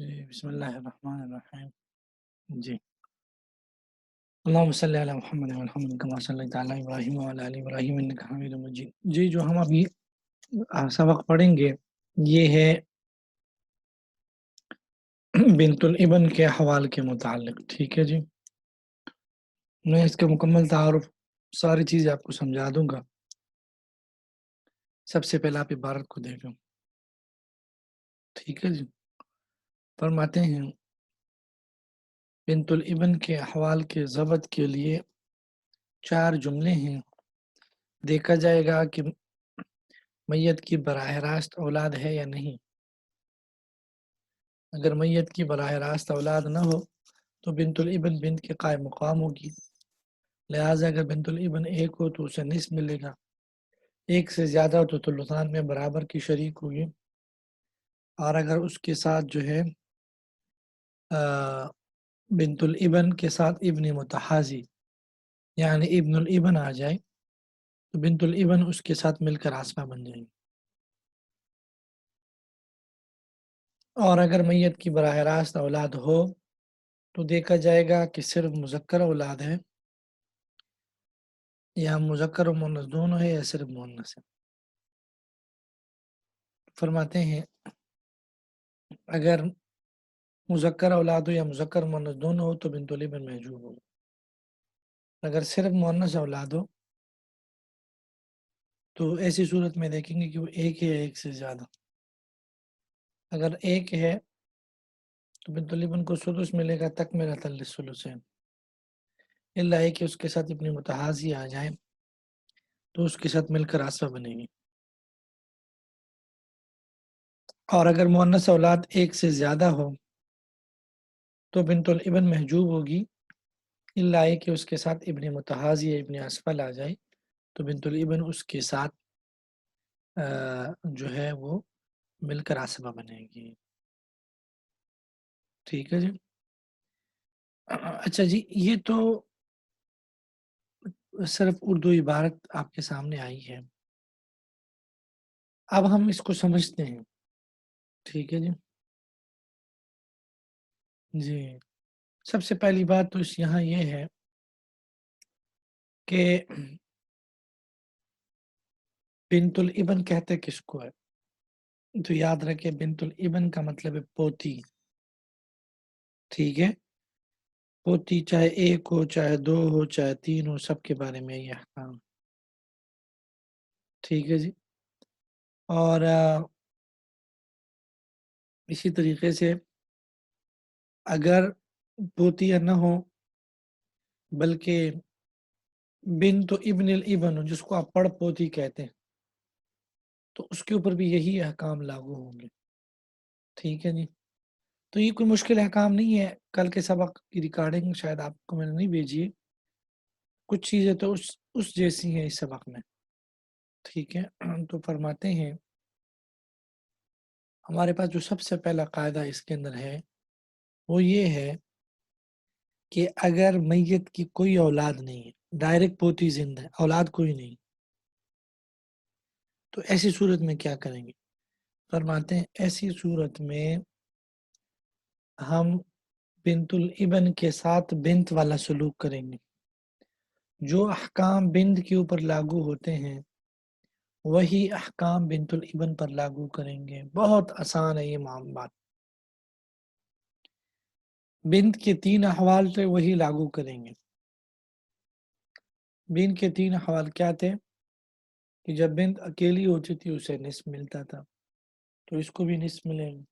جی بسم اللہ الرحمن الرحیم جی اللہم صلی علی محمد و محمد کما صلی علی ابراہیم و علی آل ابراہیم انک حمید مجید۔ جی جو ہم ابھی سبق پڑھیں گے یہ ہے بنت الابن کے حوال کے متعلق، ٹھیک ہے جی۔ میں اس کا مکمل تعارف ساری چیزیں آپ کو سمجھا دوں گا۔ سب سے پہلے آپ عبارت کو دیکھیں، ٹھیک ہے جی۔ فرماتے ہیں بنت الابن کے احوال کے ضبط کے لیے 4 جملے ہیں۔ دیکھا جائے گا کہ میت کی براہ راست اولاد ہے یا نہیں۔ اگر میت کی براہ راست اولاد نہ ہو تو بنت الابن بنت کے قائم مقام ہوگی، لہٰذا اگر بنت الابن ایک ہو تو اسے نصف ملے گا، ایک سے زیادہ ہو تو ثلثان میں برابر کی شریک ہوگی، اور اگر اس کے ساتھ جو ہے بنت الابن کے ساتھ ابن متحازی یعنی ابن الابن آ جائے تو بنت الابن اس کے ساتھ مل کر عاصمہ بن جائے گی۔ اور اگر میت کی براہ راست اولاد ہو تو دیکھا جائے گا کہ صرف مذکر اولاد ہے یا مذکر و مؤنث دونوں ہے یا صرف مؤنث ہے۔ فرماتے ہیں اگر مذکر اولاد ہو یا مذکر مؤنث دونوں ہو تو بنت الابن محجوب ہو، اگر صرف مؤنث اولاد ہو تو ایسی صورت میں دیکھیں گے کہ وہ ایک ہے یا ایک سے زیادہ۔ اگر ایک ہے تو بنت الابن کو سدس ملے گا تکملۃ للثلثین، الا ہے کہ اس کے ساتھ ابن متحازی آ جائے تو اس کے ساتھ مل کر عاصمہ بنے گی، اور اگر مؤنث اولاد ایک سے زیادہ ہو تو بنت الابن محجوب ہوگی، الا ہے کہ اس کے ساتھ ابن متحازی یا ابن اسفل آ جائے تو بنت الابن اس کے ساتھ جو ہے وہ مل کر عاصمہ بنے گی، ٹھیک ہے جی۔ اچھا جی، یہ تو صرف اردو عبارت آپ کے سامنے آئی ہے، اب ہم اس کو سمجھتے ہیں، ٹھیک ہے جی۔ جی سب سے پہلی بات تو اس یہاں یہ ہے کہ بنت الابن کہتے کس کو ہے؟ تو یاد رکھے بنت الابن کا مطلب ہے پوتی، ٹھیک ہے۔ پوتی چاہے ایک ہو چاہے دو ہو چاہے تین ہو، سب کے بارے میں یہ احکام، ٹھیک ہے جی۔ اور اسی طریقے سے اگر پوتیاں نہ ہو بلکہ بنت ابن الابن ہو جس کو آپ پڑ پوتی کہتے ہیں تو اس کے اوپر بھی یہی احکام لاگو ہوں گے، ٹھیک ہے جی۔ تو یہ کوئی مشکل احکام نہیں ہے، کل کے سبق کی ریکارڈنگ شاید آپ کو میں نے نہیں بھیجی ہے، کچھ چیزیں تو اس جیسی ہیں اس سبق میں، ٹھیک ہے۔ تو فرماتے ہیں ہمارے پاس جو سب سے پہلا قاعدہ اس کے اندر ہے وہ یہ ہے کہ اگر میت کی کوئی اولاد نہیں ہے، ڈائریکٹ پوتی زندہ ہے، اولاد کوئی نہیں، تو ایسی صورت میں کیا کریں گے؟ فرماتے ہیں ایسی صورت میں ہم بنت الابن کے ساتھ بنت والا سلوک کریں گے، جو احکام بنت کے اوپر لاگو ہوتے ہیں وہی احکام بنت الابن پر لاگو کریں گے۔ بہت آسان ہے یہ بات، بنت کے 3 احوال تھے وہی لاگو کریں گے۔ بنت کے 3 احوال کیا تھے کہ جب بنت اکیلی ہوتی تھی اسے نصف ملتا تھا تو اس کو بھی نصف ملے گا،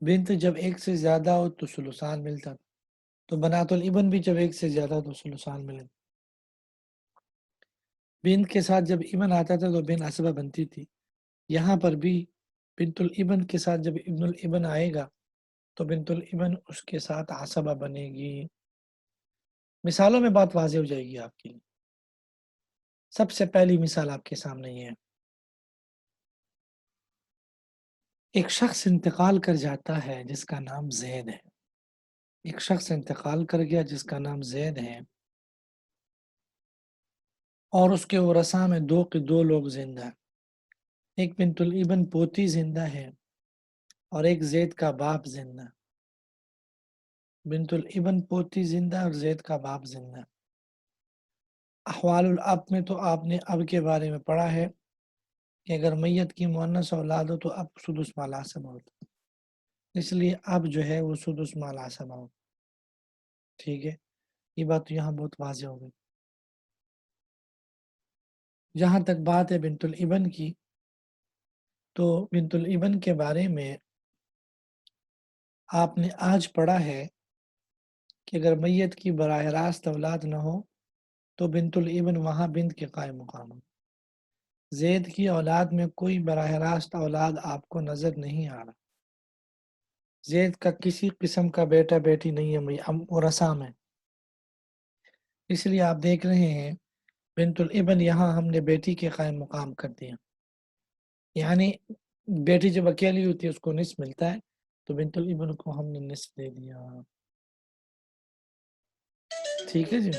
بنت جب ایک سے زیادہ ہو تو ثلثان ملتا تھا، تو بنات الابن بھی جب ایک سے زیادہ ہو تو ثلثان ملے گا۔ بنت کے ساتھ جب ابن آتا تھا تو بنت عصبہ بنتی تھی، یہاں پر بھی بنت الابن کے ساتھ جب ابن الابن آئے گا تو بنت الابن اس کے ساتھ عصبہ بنے گی۔ مثالوں میں بات واضح ہو جائے گی آپ کے لیے۔ سب سے پہلی مثال آپ کے سامنے یہ ہے، ایک شخص انتقال کر جاتا ہے جس کا نام زید ہے، ایک شخص انتقال کر گیا جس کا نام زید ہے، اور اس کے ورثاء میں 2 لوگ زندہ ہیں، ایک بنت الابن پوتی زندہ ہے اور ایک زید کا باپ زندہ. بنت الابن پوتی زندہ اور زید کا باپ زندہ. احوال الاب میں تو آپ نے اب کے بارے میں پڑھا ہے کہ اگر میت کی مؤنث اولاد ہو تو اب سدس مال عصبہ ہوتا، اس لیے اب جو ہے وہ سدس مال عصبہ ہوتا. ٹھیک ہے، یہ بات تو یہاں بہت واضح ہو گئی. جہاں تک بات ہے بنت الابن کی، تو بنت الابن کے بارے میں آپ نے آج پڑھا ہے کہ اگر میت کی براہ راست اولاد نہ ہو تو بنت الابن وہاں بنت کے قائم مقام ہو. زید کی اولاد میں کوئی براہ راست اولاد آپ کو نظر نہیں آ رہا. زید کا کسی قسم کا بیٹا بیٹی نہیں ہے، ورثہ میں. اس لیے آپ دیکھ رہے ہیں بنت الابن یہاں ہم نے بیٹی کے قائم مقام کر دیا، یعنی بیٹی جب اکیلی ہوتی ہے اس کو نصف ملتا ہے، تو بنت الابن کو ہم نے نصف دے دیا. ٹھیک ہے جی،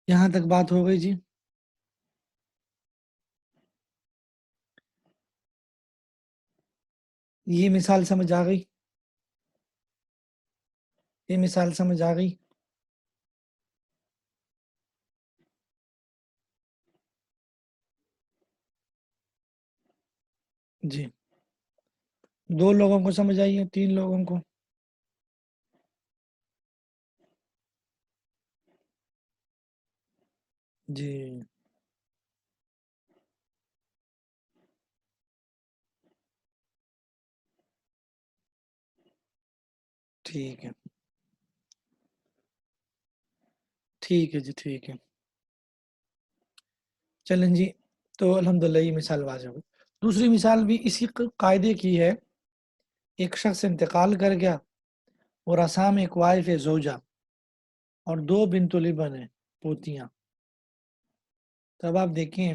یہاں تک بات ہو گئی جی. یہ مثال سمجھ آ گئی؟ یہ مثال سمجھ آ گئی؟ جی، 2 لوگوں کو سمجھ آئی ہے، 3 لوگوں کو؟ جی ٹھیک ہے، ٹھیک ہے جی، ٹھیک ہے. چلیں جی، تو الحمدللہ یہ مثال واضح ہوئی. دوسری مثال بھی اسی قاعدے کی ہے. ایک شخص انتقال کر گیا اور اسام ایک وائف زوجہ اور 2 بنت الابن ہیں، پوتیاں. تب آپ دیکھیں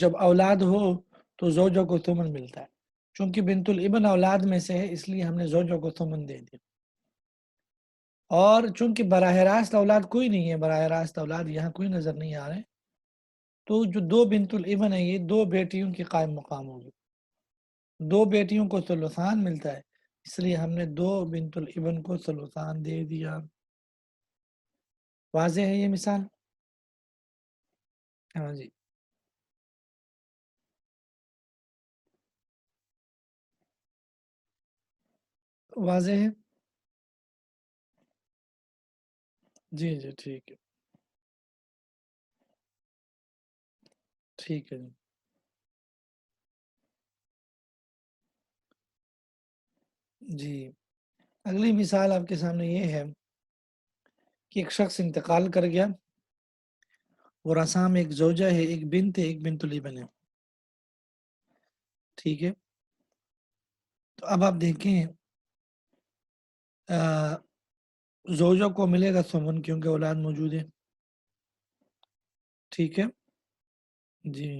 جب اولاد ہو تو زوجہ کو ثمن ملتا ہے. چونکہ بنت الابن اولاد میں سے ہے اس لیے ہم نے زوجہ کو ثمن دے دیا. اور چونکہ براہ راست اولاد کوئی نہیں ہے، براہ راست اولاد یہاں کوئی نظر نہیں آ رہے، تو جو 2 بنت الابن ہیں یہ 2 بیٹیوں کی قائم مقام ہوگی. 2 بیٹیوں کو ثلثان ملتا ہے، اس لیے ہم نے 2 بنت الابن کو ثلثان دے دیا. واضح ہے یہ مثال؟ ہاں جی، واضح ہے. جی جی ٹھیک ہے، ٹھیک ہے جی. جی، اگلی مثال آپ کے سامنے یہ ہے کہ ایک شخص انتقال کر گیا اور اسام ایک زوجہ ہے، ایک بنت ہے، ایک بنت الابن ہے. ٹھیک ہے، تو اب آپ دیکھیں زوجہ کو ملے گا ثمن کیونکہ اولاد موجود ہے. ٹھیک ہے جی.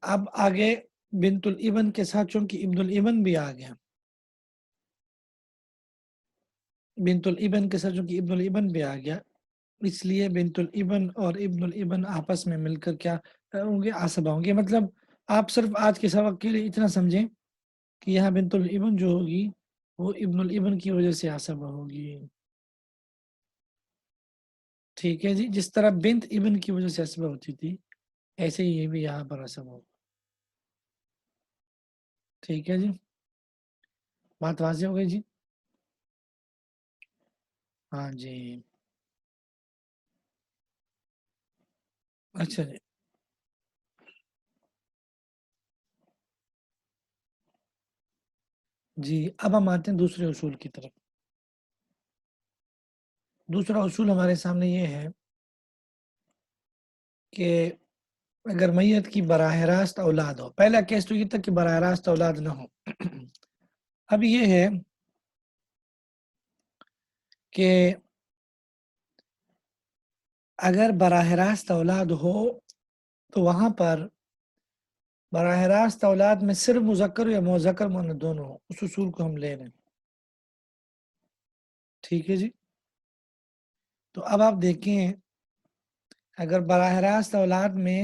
اب آگے بنت الابن کے ساتھ چونکہ ابن الابن بھی آ گیا، بنت الابن کے ساتھ چونکہ ابن الابن بھی آ گیا، اس لیے بنت الابن اور ابن الابن آپس میں مل کر کیا ہوں گے؟ عصبہ ہوں گے. مطلب آپ صرف آج کے سبق کے لیے اتنا سمجھیں کہ یہاں بنت الابن جو ہوگی وہ ابن الابن کی وجہ سے عصبہ ہوگی. ٹھیک ہے جی، جس طرح بنت ابن کی وجہ سے عصبہ ہوتی تھی ایسے ہی یہ بھی یہاں پر عصبہ ہوگا. ٹھیک ہے جی، بات واضح ہو گئی جی. ہاں جی، اچھا جی. جی اب ہم آتے ہیں دوسرے اصول کی طرف. دوسرا اصول ہمارے سامنے یہ ہے کہ اگر میت کی براہ راست اولاد ہو، پہلا کیس تو یہ تھا کہ براہ راست اولاد نہ ہو. اب یہ ہے کہ اگر براہ راست اولاد ہو تو وہاں پر براہ راست اولاد میں صرف مذکر یا مذکر مؤنث دونوں ہو، اس اصول کو ہم لے رہے ہیں. ٹھیک ہے جی، تو اب آپ دیکھیں اگر براہ راست اولاد میں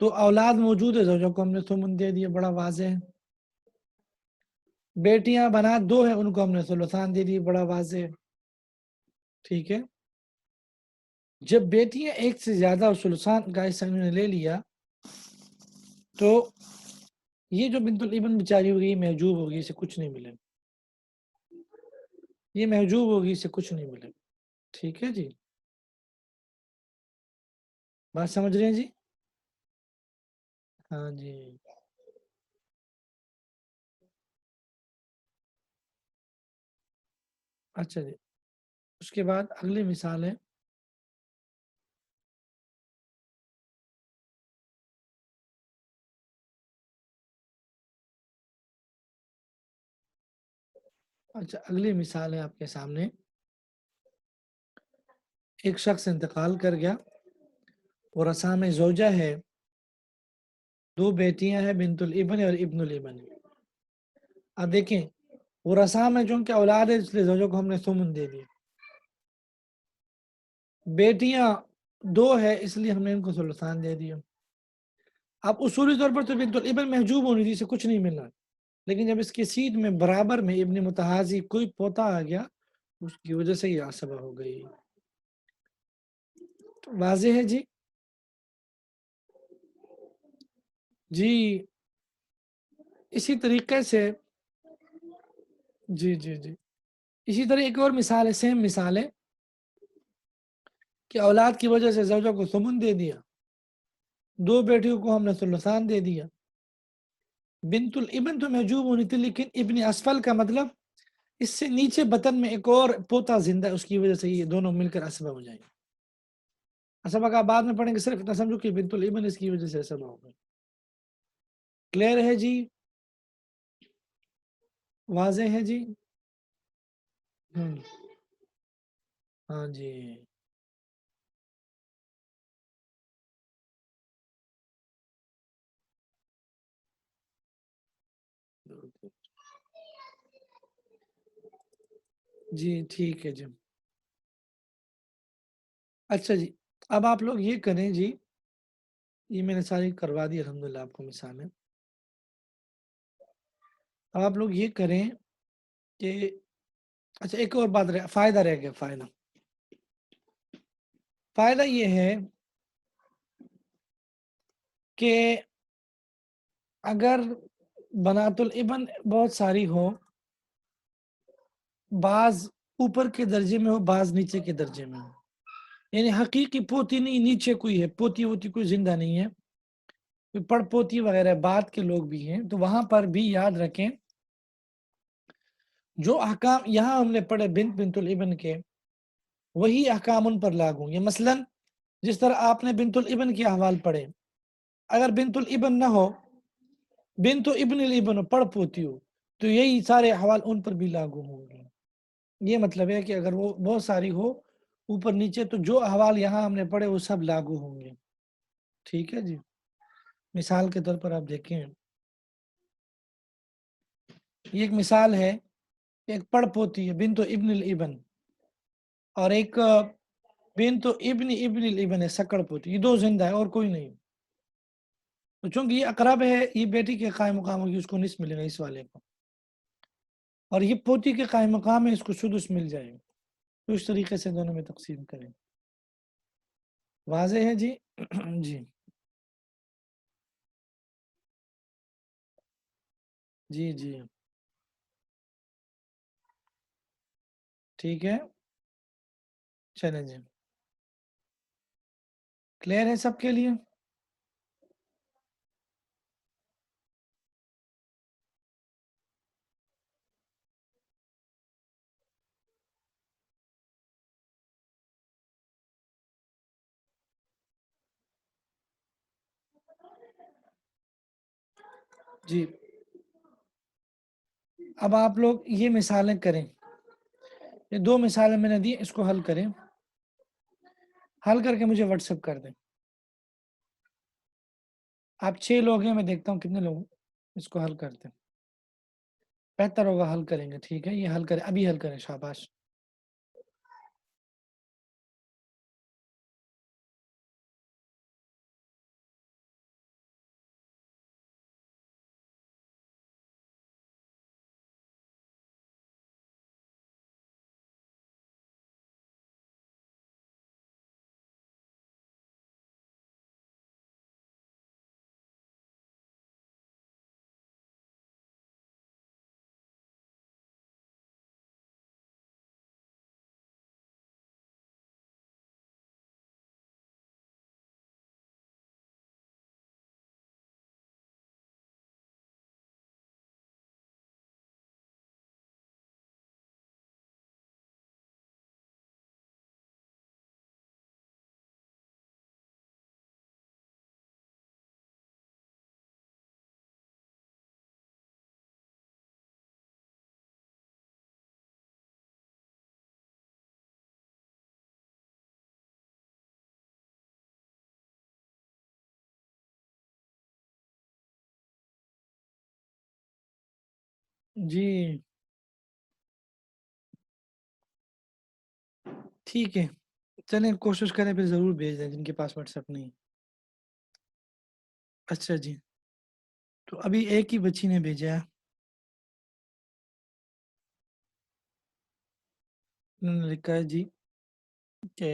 تو اولاد موجود ہے، زوجہ کو ہم نے ثمن دے دیا، بڑا واضح ہے۔ بیٹیاں بنات 2 ہیں، ان کو ہم نے ثلثان دے دیے، بڑا واضح ہے۔ ٹھیک ہے، جب بیٹیاں ایک سے زیادہ اور ثلثان کا حصہ انہوں نے لے لیا تو یہ جو بنت الابن بیچاری ہوگی، یہ محجوب ہوگی، اسے کچھ نہیں ملے، یہ محجوب ہوگی، اسے کچھ نہیں ملے۔ ٹھیک ہے جی، بات سمجھ رہے ہیں جی؟ ہاں جی، اچھا جی، اس کے بعد اگلی مثال ہے، اچھا اگلی مثال ہے آپ کے سامنے، ایک شخص انتقال کر گیا اور اسامِ زوجہ ہے، 2 بیٹیاں ہیں، بنت الابن اور ابن الابن۔ اب دیکھیں، ورثاء میں چونکہ اولاد ہے اس لیے زوجوں کو ہم نے ثمن دے دیا، بیٹیاں 2 ہے اس لیے ہم نے ان کو ثلثان دے دیا۔ اب اصولی طور پر تو بنت الابن محجوب ہونی تھی، اسے کچھ نہیں ملنا، لیکن جب اس کی سیٹ میں برابر میں ابن متحازی کوئی پوتا آ گیا، اس کی وجہ سے یہ عصبہ ہو گئی۔ واضح ہے جی؟ جی اسی طریقے سے، جی جی جی، اسی طرح ایک اور مثال ہے، سیم مثال ہے کہ اولاد کی وجہ سے زوجہ کو ثمن دے دیا، 2 بیٹیوں کو ہم نے ثلثان دے دیا۔ بنت الابن تو محجوب ہونی تھی، لیکن ابن اسفل کا مطلب اس سے نیچے بطن میں ایک اور پوتا زندہ ہے، اس کی وجہ سے یہ دونوں مل کر عصبہ ہو جائیں گے۔ عصبہ کا بعد میں پڑھیں گے، صرف اتنا سمجھو کہ بنت الابن اس کی وجہ سے عصبہ ہو گئی۔ کلیئر ہے جی؟ واضح ہے جی؟ ہاں جی، جی ٹھیک ہے جی۔ اچھا جی، اب آپ لوگ یہ کریں جی، یہ میں نے ساری کروا دی الحمدللہ آپ کو مثالیں۔ اب آپ لوگ یہ کریں کہ اچھا ایک اور بات فائدہ رہ گیا، فائدہ یہ ہے کہ اگر بنات الابن بہت ساری ہو، بعض اوپر کے درجے میں ہو، بعض نیچے کے درجے میں ہو، یعنی حقیقی پوتی نہیں، نیچے کوئی ہے، پوتی ہوتی کوئی زندہ نہیں ہے، کوئی پڑ پوتی وغیرہ بعد کے لوگ بھی ہیں، تو وہاں پر بھی یاد رکھیں جو احکام یہاں ہم نے پڑھے بنت الابن کے، وہی احکام ان پر لاگو ہوں گے۔ مثلا جس طرح آپ نے بنت الابن کے احوال پڑھے، اگر بنت الابن نہ ہو، بنت ابن الابن ہو، پڑ پوتی ہو، تو یہی سارے احوال ان پر بھی لاگو ہوں گے۔ یہ مطلب ہے کہ اگر وہ بہت ساری ہو اوپر نیچے، تو جو احوال یہاں ہم نے پڑھے وہ سب لاگو ہوں گے۔ ٹھیک ہے جی، مثال کے طور پر آپ دیکھیں، یہ ایک مثال ہے، ایک پڑ پوتی ہے بنت ابن الابن، اور ایک بنت ابن الابن ہے، سکڑ پوتی، یہ 2 زندہ ہے اور کوئی نہیں، تو چونکہ یہ اقرب ہے، یہ بیٹی کے قائم مقام ہوگی، اس کو نصف ملے گا اس والے کو، اور یہ پوتی کے قائم مقام ہے، اس کو سدس مل جائے گا، تو اس طریقے سے دونوں میں تقسیم کریں۔ واضح ہے جی؟ جی جی جی ٹھیک ہے، چلیں جی، کلیئر ہے سب کے لیے؟ جی اب آپ لوگ یہ مثالیں کریں، یہ 2 مثالیں میں نے دی، اس کو حل کریں، حل کر کے مجھے واٹس ایپ کر دیں۔ آپ 6 لوگ ہیں، میں دیکھتا ہوں کتنے لوگ اس کو حل کرتے ہیں، بہتر ہوگا حل کریں گے۔ ٹھیک ہے، یہ حل کریں، ابھی حل کریں، شاباش۔ جی ٹھیک ہے، چلیں کوشش کریں پھر ضرور بھیج دیں جن کے پاس واٹس ایپ نہیں۔ اچھا جی، تو ابھی ایک ہی بچی نے بھیجا ہے، انہوں نے لکھا ہے جی کہ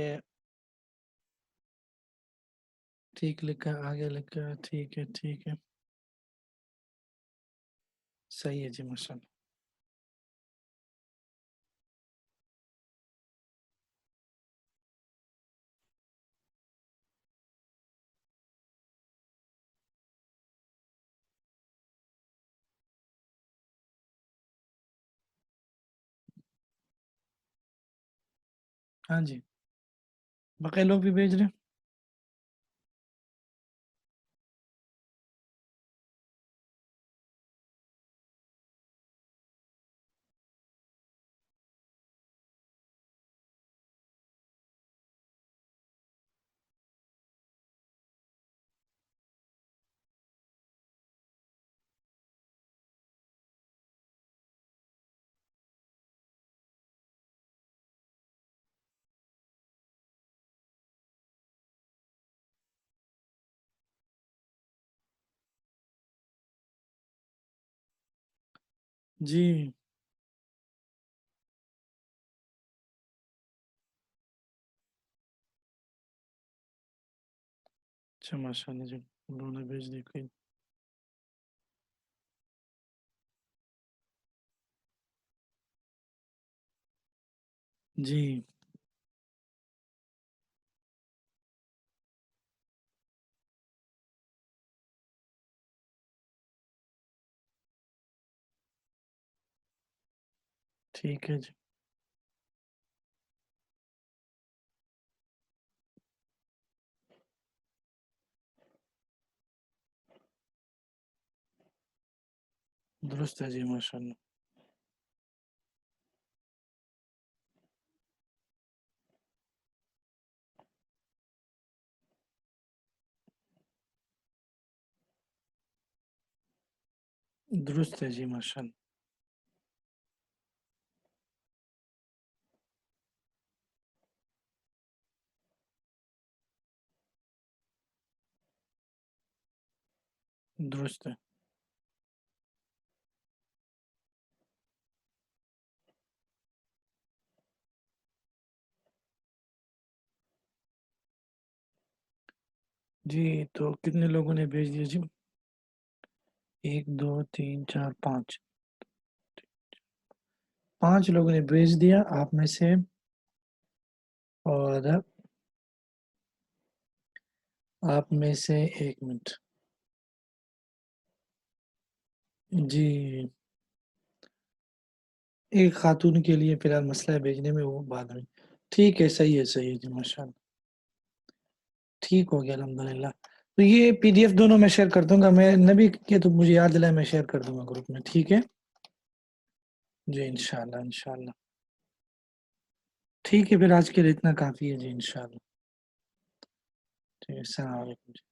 ٹھیک لکھا ہے، آگے لکھا ہے ٹھیک ہے ٹھیک ہے، صحیح ہے جی ماشاء اللہ۔ ہاں جی، باقی لوگ بھی بھیج رہے ہیں۔ جی اچھا ماشاء اللہ جی، انہوں نے بھیج دی کوئی۔ جی ٹھیک ہے جی، درست ہے جی ماشاء اللہ، درست ہے جی ماشاء اللہ، درست ہے جی۔ تو کتنے لوگوں نے بھیج دیا جی؟ ایک دو تین چار پانچ، 5 لوگوں نے بھیج دیا آپ میں سے، اور آپ میں سے ایک منٹ جی، ایک خاتون کے لیے فی الحال مسئلہ ہے بھیجنے میں، وہ بعد میں ٹھیک ہے، صحیح ہے جی ماشاء اللہ، ٹھیک ہو گیا الحمدللہ۔ تو یہ پی ڈی ایف دونوں میں شیئر کر دوں گا، میں نبی کے تو مجھے یاد دلائے، میں شیئر کر دوں گا گروپ میں، ٹھیک ہے جی انشاءاللہ انشاءاللہ۔ ٹھیک ہے پھر آج کے لیے اتنا کافی ہے جی انشاءاللہ، ٹھیک ہے، السلام علیکم جی۔